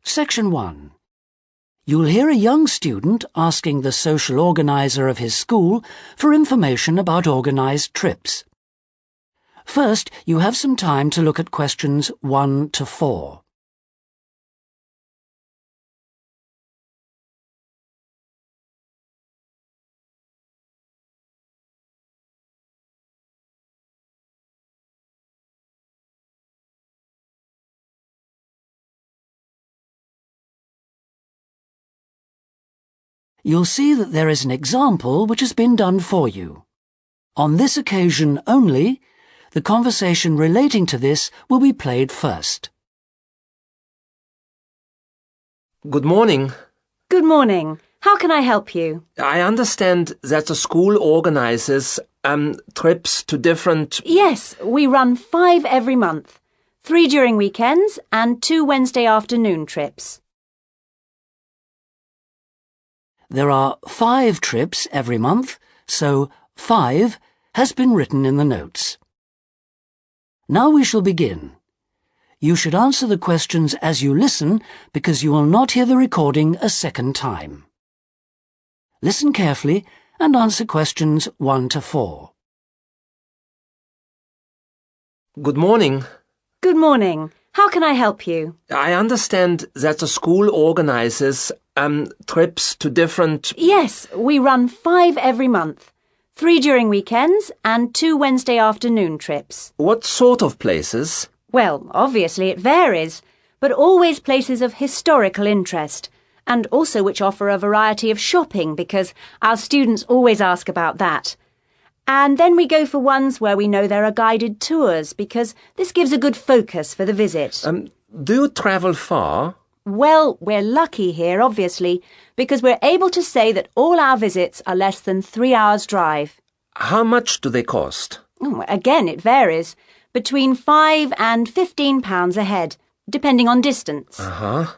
Section 1. You'll hear a young student asking the social organizer of his school for information about organized trips. First, you have some time to look at questions 1 to 4. You'll see that there is an example which has been done for you. On this occasion only, the conversation relating to this will be played first. Good morning. Good morning. How can I help you? I understand that the school organizes trips to different... Yes, we run 5 every month. 3 during weekends and 2 Wednesday afternoon trips. There are 5 trips every month, so 5 has been written in the notes. Now we shall begin. You should answer the questions as you listen because you will not hear the recording a second time. Listen carefully and answer questions 1 to 4. Good morning. Good morning. How can I help you? I understand that the school organizes trips to different... Yes, we run 5 every month. 3 during weekends and 2 Wednesday afternoon trips. What sort of places? Well, obviously it varies, but always places of historical interest, and also which offer a variety of shopping because our students always ask about that. And then we go for ones where we know there are guided tours because this gives a good focus for the visit. Do you travel far? Well, we're lucky here, obviously, because we're able to say that all our visits are less than 3 hours' drive. How much do they cost? Again, it varies. Between £5 and £15 a head, depending on distance. Uh-huh.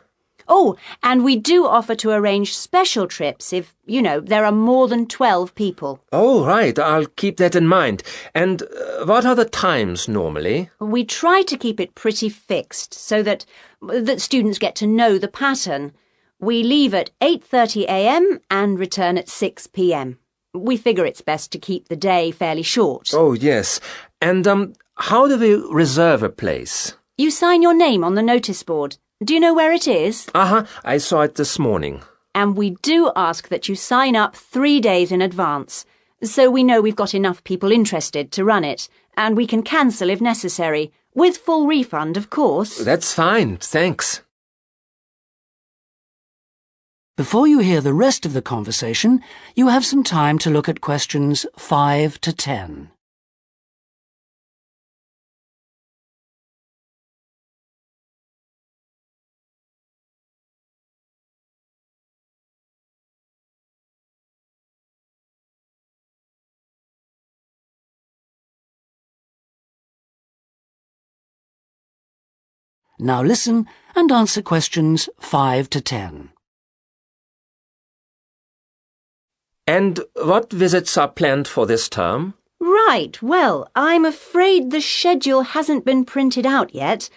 Oh, and we do offer to arrange special trips if, there are more than 12 people. Oh, right. I'll keep that in mind. And what are the times normally? We try to keep it pretty fixed so that students get to know the pattern. We leave at 8:30 a.m. and return at 6 p.m. We figure it's best to keep the day fairly short. Oh, yes. And how do we reserve a place? You sign your name on the notice board. Do you know where it is? Uh-huh. I saw it this morning. And we do ask that you sign up 3 days in advance, so we know we've got enough people interested to run it, and we can cancel if necessary, with full refund, of course. That's fine, thanks. Before you hear the rest of the conversation, you have some time to look at questions 5 to 10. Now listen and answer questions 5 to 10. And what visits are planned for this term? Right, well, I'm afraid the schedule hasn't been printed out yet,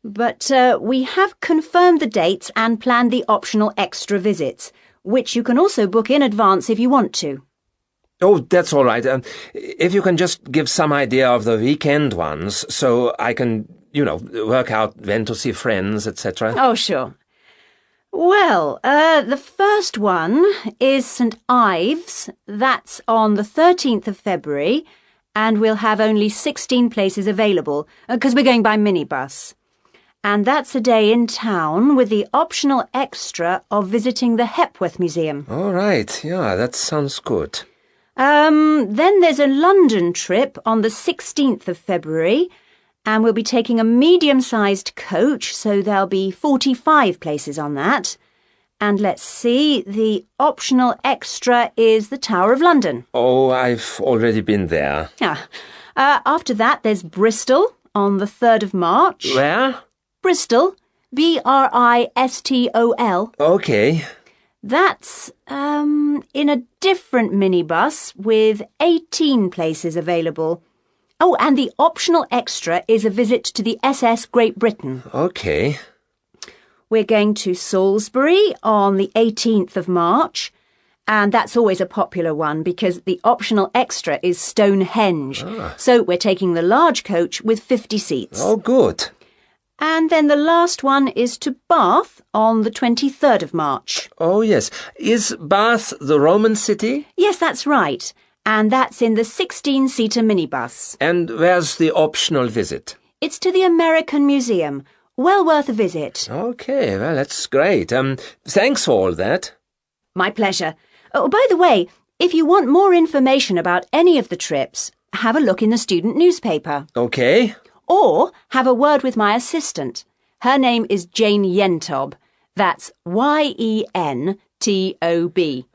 but we have confirmed the dates and planned the optional extra visits, which you can also book in advance if you want to. Oh, that's all right. If you can just give some idea of the weekend ones, so I can, work out when to see friends, etc. Oh, sure. Well, the first one is St. Ives. That's on the 13th of February, and we'll have only 16 places available, because we're going by minibus. And that's a day in town with the optional extra of visiting the Hepworth Museum. All right, yeah, that sounds good. Then there's a London trip on the 16th of February, and we'll be taking a medium-sized coach, so there'll be 45 places on that. And let's see, the optional extra is the Tower of London. Oh, I've already been there. After that, there's Bristol on the 3rd of March. Where? Bristol. Bristol. Okay. That's in a different minibus with 18 places available. Oh, and the optional extra is a visit to the SS Great Britain. Okay. we're going to Salisbury on the 18th of March. And that's always a popular one because the optional extra is Stonehenge. So we're taking the large coach with 50 seats. Oh, good. And then the last one is to Bath on the 23rd of March. Oh, yes. Is Bath the Roman city? Yes, that's right. And that's in the 16-seater minibus. And where's the optional visit? It's to the American Museum. Well worth a visit. Okay, well, that's great. Thanks for all that. My pleasure. Oh, by the way, if you want more information about any of the trips, have a look in the student newspaper. Okay. Or have a word with my assistant. Her name is Jane Yentob. That's Yentob.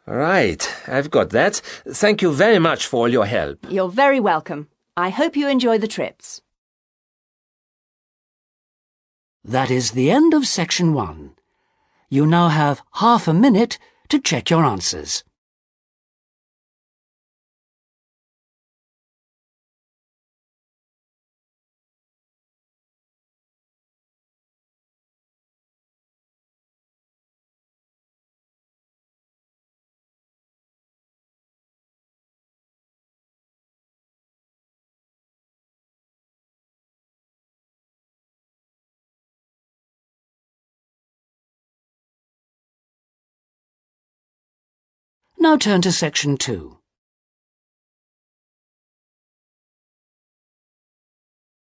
Right, I've got that. Thank you very much for all your help. You're very welcome. I hope you enjoy the trips. That is the end of section 1. You now have half a minute to check your answers. Now turn to section 2.